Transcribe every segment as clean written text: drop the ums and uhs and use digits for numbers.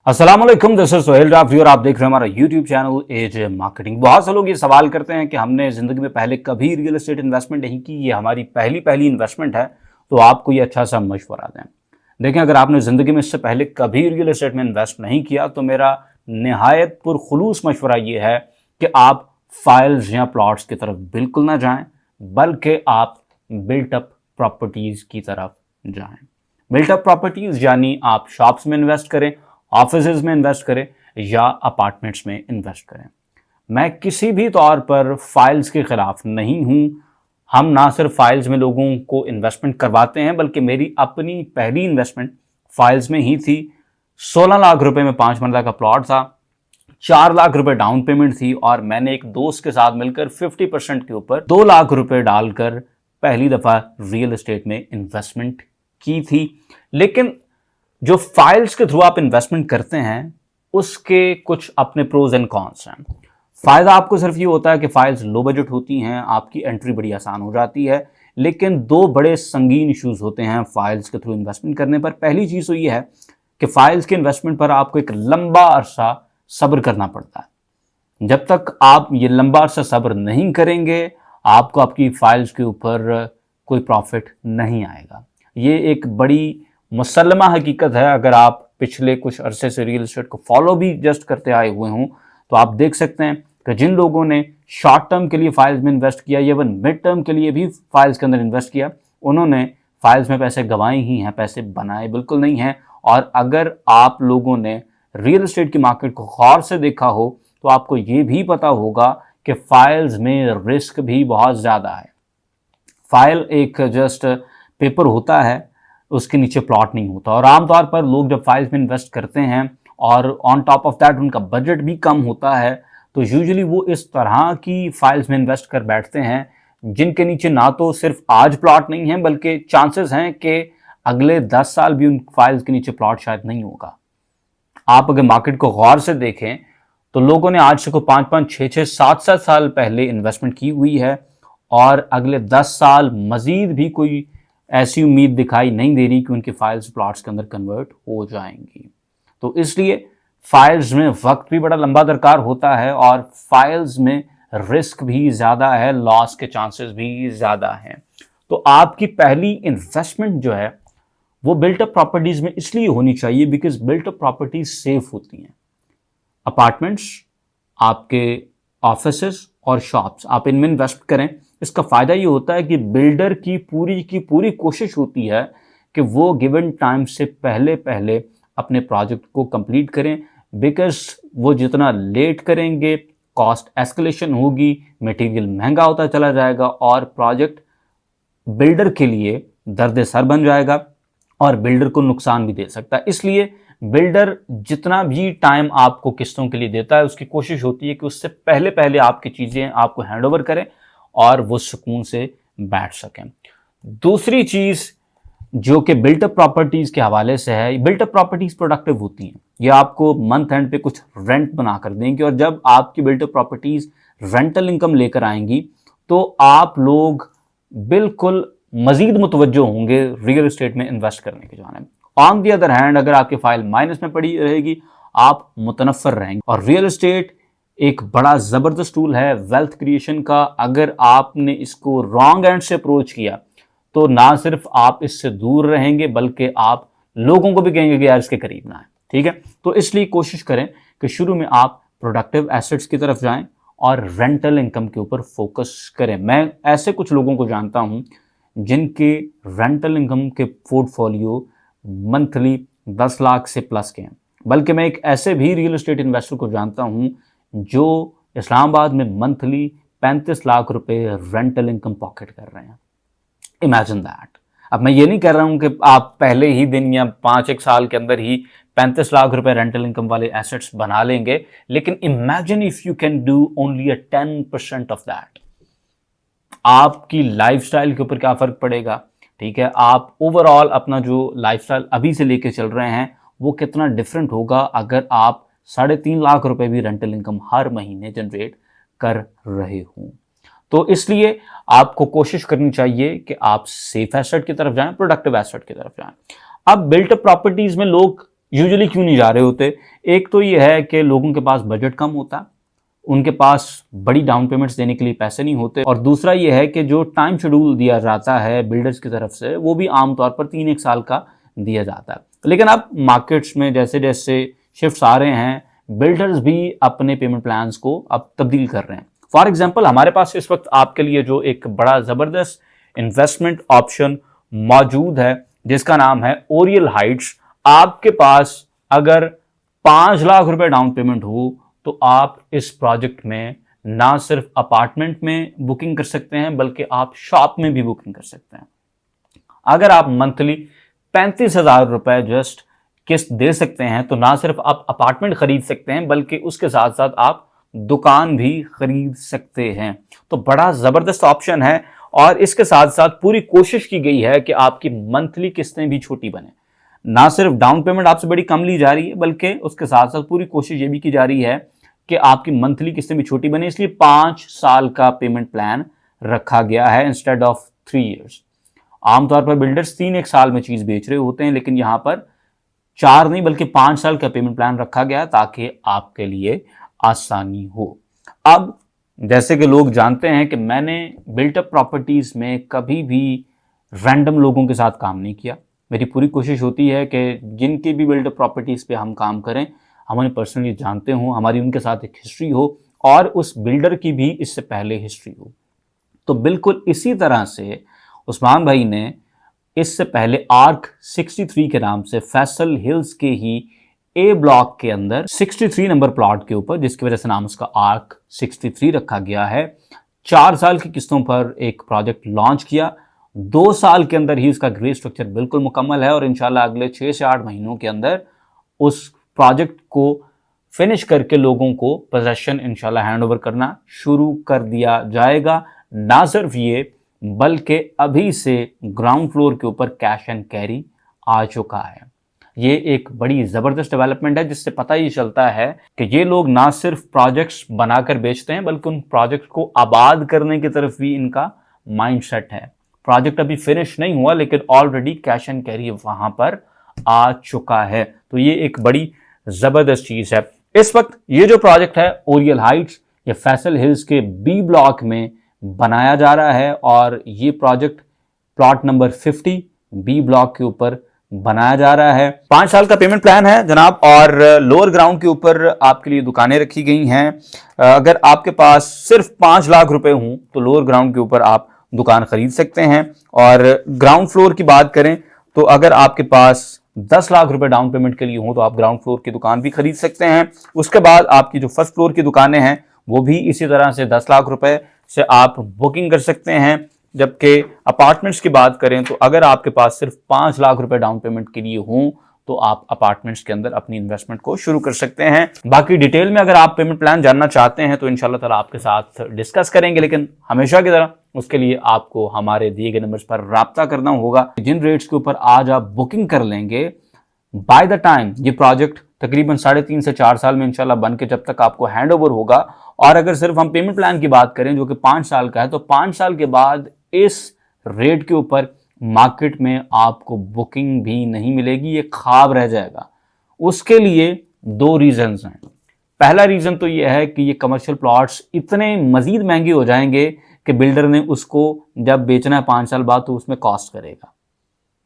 अस्सलाम वालेकुम, this is Sohail Rafi और आप देख रहे हैं हमारा यूट्यूब चैनल एज मार्केटिंग। बहुत से लोग ये सवाल करते हैं कि हमने ज़िंदगी में पहले कभी रियल एस्टेट इन्वेस्टमेंट नहीं की, ये हमारी पहली इन्वेस्टमेंट है, तो आपको ये अच्छा सा मशवरा दें। देखें, अगर आपने ज़िंदगी में इससे पहले कभी रियल एस्टेट में इन्वेस्ट नहीं किया तो मेरा नहायत पुरखुलूस मशवरा ये है कि आप फाइल्स या प्लॉट्स की तरफ बिल्कुल ना जाएं, बल्कि आप बिल्टअप प्रॉपर्टीज़ की तरफ जाएं। बिल्टअप प्रॉपर्टीज़ यानी आप शॉप्स में इन्वेस्ट करें, ऑफिसेज में इन्वेस्ट करें या अपार्टमेंट्स में इन्वेस्ट करें। मैं किसी भी तौर पर फाइल्स के खिलाफ नहीं हूं। हम ना सिर्फ फाइल्स में लोगों को इन्वेस्टमेंट करवाते हैं, बल्कि मेरी अपनी पहली इन्वेस्टमेंट फाइल्स में ही थी। 16 लाख रुपए में 5 मरला का प्लॉट था, 4 लाख रुपए डाउन पेमेंट थी और मैंने एक दोस्त के साथ मिलकर 50% के ऊपर 2 लाख रुपए डालकर पहली दफा रियल एस्टेट में इन्वेस्टमेंट की थी। लेकिन जो फाइल्स के थ्रू आप इन्वेस्टमेंट करते हैं उसके कुछ अपने प्रोज एंड कॉन्स हैं। फायदा आपको सिर्फ ये होता है कि फाइल्स लो बजट होती हैं, आपकी एंट्री बड़ी आसान हो जाती है। लेकिन दो बड़े संगीन इश्यूज होते हैं फाइल्स के थ्रू इन्वेस्टमेंट करने पर। पहली चीज तो ये है कि फाइल्स के इन्वेस्टमेंट पर आपको एक लंबा अरसा सब्र करना पड़ता है। जब तक आप ये लंबा अरसा सब्र नहीं करेंगे, आपको आपकी फाइल्स के ऊपर कोई प्रॉफिट नहीं आएगा। ये एक बड़ी मुसल्लमा हकीकत है। अगर आप पिछले कुछ अरसे से रियल एस्टेट को फॉलो भी जस्ट करते आए हुए हों तो आप देख सकते हैं कि जिन लोगों ने शॉर्ट टर्म के लिए फाइल्स में इन्वेस्ट किया, इवन मिड टर्म के लिए भी फाइल्स के अंदर इन्वेस्ट किया, उन्होंने फाइल्स में पैसे गंवाए ही हैं, पैसे बनाए बिल्कुल नहीं हैं। और अगर आप लोगों ने रियल एस्टेट की मार्केट को गौर से देखा हो तो आपको ये भी पता होगा कि फाइल्स में रिस्क भी बहुत ज़्यादा है। फाइल एक जस्ट पेपर होता है, उसके नीचे प्लॉट नहीं होता। और आमतौर पर लोग जब फाइल्स में इन्वेस्ट करते हैं और ऑन टॉप ऑफ दैट उनका बजट भी कम होता है, तो यूजुअली वो इस तरह की फाइल्स में इन्वेस्ट कर बैठते हैं जिनके नीचे ना तो सिर्फ आज प्लॉट नहीं है, बल्कि चांसेस हैं कि अगले 10 साल भी उन फाइल्स के नीचे प्लॉट शायद नहीं होगा। आप अगर मार्केट को गौर से देखें तो लोगों ने आज से को 5-5, 6-6, 7-7 साल पहले इन्वेस्टमेंट की हुई है और अगले 10 साल मजीद भी कोई ऐसी उम्मीद दिखाई नहीं दे रही कि उनकी फाइल्स प्लॉट्स के अंदर कन्वर्ट हो जाएंगी। तो इसलिए फाइल्स में वक्त भी बड़ा लंबा दरकार होता है और फाइल्स में रिस्क भी ज़्यादा है, लॉस के चांसेस भी ज़्यादा हैं। तो आपकी पहली इन्वेस्टमेंट जो है वो बिल्टअप प्रॉपर्टीज़ में इसलिए होनी चाहिए बिकॉज बिल्टअप प्रॉपर्टीज सेफ होती हैं। अपार्टमेंट्स, आपके ऑफिसेस और शॉप्स, आप इनमें इन्वेस्ट करें। इसका फ़ायदा ये होता है कि बिल्डर की पूरी कोशिश होती है कि वो गिवन टाइम से पहले अपने प्रोजेक्ट को कंप्लीट करें। बिकॉज वो जितना लेट करेंगे कॉस्ट एस्केलेशन होगी, मटेरियल महंगा होता चला जाएगा और प्रोजेक्ट बिल्डर के लिए दर्द सर बन जाएगा और बिल्डर को नुकसान भी दे सकता है। इसलिए बिल्डर जितना भी टाइम आपको किस्तों के लिए देता है उसकी कोशिश होती है कि उससे पहले आपकी चीज़ें आपको हैंडओवर करें और वो सुकून से बैठ सकें। दूसरी चीज़ जो कि बिल्टअप प्रॉपर्टीज़ के हवाले से है, बिल्टअप प्रॉपर्टीज़ प्रोडक्टिव होती हैं। ये आपको मंथ एंड पे कुछ रेंट बना कर देंगे और जब आपकी बिल्टअप प्रॉपर्टीज़ रेंटल इनकम लेकर आएंगी तो आप लोग बिल्कुल मजीद मुतवज्जो होंगे रियल एस्टेट में इन्वेस्ट करने के जाने में। ऑन दी अदर हैंड अगर आपकी फाइल माइनस में पड़ी रहेगी आप मुतनफ़र रहेंगे। और रियल एस्टेट एक बड़ा ज़बरदस्त टूल है वेल्थ क्रिएशन का। अगर आपने इसको रॉन्ग एंड से अप्रोच किया तो ना सिर्फ आप इससे दूर रहेंगे बल्कि आप लोगों को भी कहेंगे कि यार इसके करीब ना है। ठीक है, तो इसलिए कोशिश करें कि शुरू में आप प्रोडक्टिव एसेट्स की तरफ जाएं और रेंटल इनकम के ऊपर फोकस करें। मैं ऐसे कुछ लोगों को जानता हूं जिनके रेंटल इनकम के पोर्टफोलियो मंथली 10 लाख से प्लस के हैं। बल्कि मैं एक ऐसे भी रियल एस्टेट इन्वेस्टर को जानता हूं जो इस्लामाबाद में मंथली 35 लाख रुपए रेंटल इनकम पॉकेट कर रहे हैं। Imagine that. अब मैं ये नहीं कह रहा हूं कि आप पहले ही दिन या 5-1 साल के अंदर ही 35 लाख रुपए रेंटल इनकम वाले एसेट्स बना लेंगे, लेकिन imagine if you can do only 10% of that. आपकी लाइफस्टाइल के ऊपर क्या फर्क पड़ेगा। ठीक है, आप ओवरऑल अपना जो लाइफस्टाइल अभी से लेके चल रहे हैं वो कितना डिफरेंट होगा अगर आप 3.5 लाख रुपए भी रेंटल इनकम हर महीने जनरेट कर रहे हों। तो इसलिए आपको कोशिश करनी चाहिए कि आप सेफ एसेट की तरफ जाएं, प्रोडक्टिव एसेट की तरफ जाएं। अब बिल्ट अप प्रॉपर्टीज में लोग यूजुअली क्यों नहीं जा रहे होते? एक तो ये है कि लोगों के पास बजट कम होता, उनके पास बड़ी डाउन पेमेंट्स देने के लिए पैसे नहीं होते, और दूसरा ये है कि जो टाइम शेड्यूल दिया जाता है बिल्डर्स की तरफ से वो भी आमतौर पर 3-1 साल का दिया जाता है। लेकिन अब मार्केट्स में जैसे जैसे शिफ्ट्स आ रहे हैं, बिल्डर्स भी अपने पेमेंट प्लान्स को अब तब्दील कर रहे हैं। फॉर एग्जाम्पल, हमारे पास इस वक्त आपके लिए जो एक बड़ा ज़बरदस्त इन्वेस्टमेंट ऑप्शन मौजूद है जिसका नाम है ओरियल हाइट्स। आपके पास अगर 5 लाख रुपए डाउन पेमेंट हो तो आप इस प्रोजेक्ट में ना सिर्फ अपार्टमेंट में बुकिंग कर सकते हैं बल्कि आप शॉप में भी बुकिंग कर सकते हैं। अगर आप मंथली 35,000 रुपए जस्ट किस्त दे सकते हैं तो ना सिर्फ आप अपार्टमेंट खरीद सकते हैं बल्कि उसके साथ साथ आप दुकान भी खरीद सकते हैं। तो बड़ा जबरदस्त ऑप्शन है, और इसके साथ साथ पूरी कोशिश की गई है कि आपकी मंथली किस्तें भी छोटी बने। ना सिर्फ डाउन पेमेंट आपसे बड़ी कम ली जा रही है बल्कि उसके साथ साथ पूरी कोशिश ये भी की जा रही है कि आपकी मंथली किस्तें भी छोटी बने, इसलिए 5 साल का पेमेंट प्लान रखा गया है इंस्टेड ऑफ 3 ईयर्स। आमतौर पर बिल्डर्स 3-1 साल में चीज बेच रहे होते हैं, लेकिन यहां पर 4 नहीं बल्कि 5 साल का पेमेंट प्लान रखा गया ताकि आपके लिए आसानी हो। अब जैसे कि लोग जानते हैं कि मैंने बिल्टअप प्रॉपर्टीज में कभी भी रैंडम लोगों के साथ काम नहीं किया। मेरी पूरी कोशिश होती है कि जिनकी भी बिल्डअप प्रॉपर्टीज पे हम काम करें, हम उन्हें पर्सनली जानते हों, हमारी उनके साथ एक हिस्ट्री हो और उस बिल्डर की भी इससे पहले हिस्ट्री हो। तो बिल्कुल इसी तरह से उस्मान भाई ने इससे पहले आर्क 63 के नाम से फैसल हिल्स के ही ए ब्लॉक के अंदर 63 नंबर प्लॉट के ऊपर, जिसकी वजह से नाम उसका आर्क 63 रखा गया है, 4 साल की किस्तों पर एक प्रोजेक्ट लॉन्च किया। 2 साल के अंदर ही उसका ग्रे स्ट्रक्चर बिल्कुल मुकम्मल है और इंशाल्लाह अगले 6 से 8 महीनों के अंदर उस प्रोजेक्ट को फिनिश करके लोगों को पोजेशन इंशाल्लाह हैंड ओवर करना शुरू कर दिया जाएगा। ना सिर्फ ये बल्कि अभी से ग्राउंड फ्लोर के ऊपर कैश एंड कैरी आ चुका है। ये एक बड़ी ज़बरदस्त डेवलपमेंट है जिससे पता ही चलता है कि ये लोग ना सिर्फ प्रोजेक्ट्स बनाकर बेचते हैं बल्कि उन प्रोजेक्ट्स को आबाद करने की तरफ भी इनका माइंडसेट है। प्रोजेक्ट अभी फिनिश नहीं हुआ लेकिन ऑलरेडी कैश एंड कैरी वहां पर आ चुका है। तो ये एक बड़ी ज़बरदस्त चीज़ है। इस वक्त ये जो प्रोजेक्ट है ओरियल हाइट्स, ये फैसल हिल्स के बी ब्लॉक में बनाया जा रहा है और ये project plot number 50 B block के ऊपर बनाया जा रहा है। 5 साल का पेमेंट प्लान है जनाब, और लोअर ग्राउंड के ऊपर आपके लिए दुकानें रखी गई हैं। अगर आपके पास सिर्फ 5 लाख रुपए हों तो लोअर ग्राउंड के ऊपर आप दुकान खरीद सकते हैं। और ग्राउंड फ्लोर की बात करें तो अगर आपके पास 10 लाख रुपए डाउन पेमेंट के लिए हो तो आप ग्राउंड फ्लोर की दुकान भी खरीद सकते हैं। उसके बाद आपकी जो फर्स्ट फ्लोर की दुकानें हैं वो भी इसी तरह से 10 लाख रुपए से आप बुकिंग कर सकते हैं। जबकि अपार्टमेंट्स की बात करें तो अगर आपके पास सिर्फ 5 लाख रुपए डाउन पेमेंट के लिए हों तो आप अपार्टमेंट्स के अंदर अपनी इन्वेस्टमेंट को शुरू कर सकते हैं। बाकी डिटेल में अगर आप पेमेंट प्लान जानना चाहते हैं तो इंशाल्लाह ताला आपके साथ डिस्कस करेंगे, लेकिन हमेशा की तरह उसके लिए आपको हमारे दिए गए नंबर्स पर राब्ता करना होगा। जिन रेट्स के ऊपर आज आप बुकिंग कर लेंगे, बाय द टाइम ये प्रोजेक्ट तकरीबन 3.5 से 4 साल में इंशाल्लाह बन के जब तक आपको हैंड ओवर होगा, और अगर सिर्फ हम पेमेंट प्लान की बात करें जो कि 5 साल का है, तो 5 साल के बाद इस रेट के ऊपर मार्केट में आपको बुकिंग भी नहीं मिलेगी, ये ख्वाब रह जाएगा। उसके लिए 2 रीजंस हैं। पहला रीजन तो ये है कि ये कमर्शियल प्लॉट्स इतने मजीद महंगे हो जाएंगे कि बिल्डर ने उसको जब बेचना है 5 साल बाद तो उसमें कॉस्ट करेगा।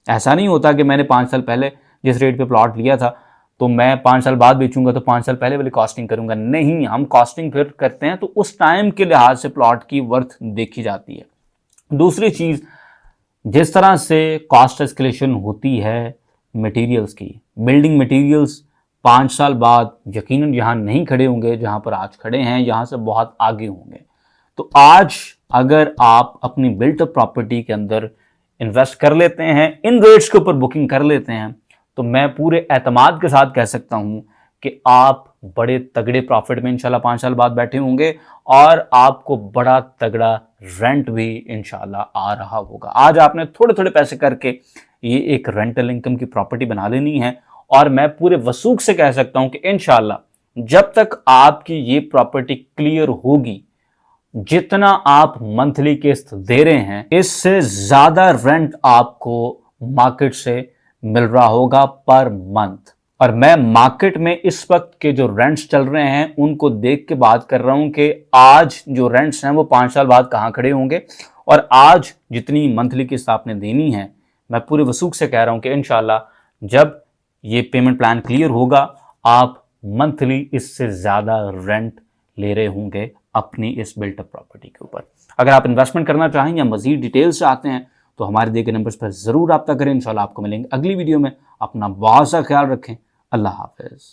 ऐसा नहीं होता कि मैंने 5 साल पहले जिस रेट पे प्लॉट लिया था तो मैं 5 साल बाद बेचूंगा तो 5 साल पहले वाली कॉस्टिंग करूंगा। नहीं, हम कॉस्टिंग फिर करते हैं तो उस टाइम के लिहाज से प्लॉट की वर्थ देखी जाती है। दूसरी चीज़, जिस तरह से कॉस्ट एस्केलेशन होती है मटेरियल्स की, बिल्डिंग मटेरियल्स 5 साल बाद यकीनन यहाँ नहीं खड़े होंगे जहाँ पर आज खड़े हैं, यहाँ से बहुत आगे होंगे। तो आज अगर आप अपनी बिल्टअप प्रॉपर्टी के अंदर इन्वेस्ट कर लेते हैं, इन रेट्स के ऊपर बुकिंग कर लेते हैं, तो मैं पूरे एतमाद के साथ कह सकता हूं कि आप बड़े तगड़े प्रॉफिट में इंशाल्लाह 5 साल बाद बैठे होंगे और आपको बड़ा तगड़ा रेंट भी इंशाल्लाह आ रहा होगा। आज आपने थोड़े थोड़े पैसे करके ये एक रेंटल इनकम की प्रॉपर्टी बना लेनी है, और मैं पूरे वसूख से कह सकता हूं कि इंशाल्लाह जब तक आपकी ये प्रॉपर्टी क्लियर होगी, जितना आप मंथली किस्त दे रहे हैं इससे ज्यादा रेंट आपको मार्केट से मिल रहा होगा पर मंथ। और मैं मार्केट में इस वक्त के जो रेंट्स चल रहे हैं उनको देख के बात कर रहा हूं कि आज जो रेंट्स हैं वो 5 साल बाद कहां खड़े होंगे। और आज जितनी मंथली किस्त आपने देनी है, मैं पूरे वसूख से कह रहा हूं कि इंशाल्लाह जब ये पेमेंट प्लान क्लियर होगा, आप मंथली इससे ज़्यादा रेंट ले रहे होंगे अपनी इस बिल्टअप प्रॉपर्टी के ऊपर। अगर आप इन्वेस्टमेंट करना चाहें या मजीद डिटेल्स चाहते हैं तो हमारे दिए गए नंबर्स पर ज़रूर रब्ता करें। इंशाल्लाह आपको मिलेंगे अगली वीडियो में। अपना बहुत सा ख्याल रखें। अल्लाह हाफ़िज़।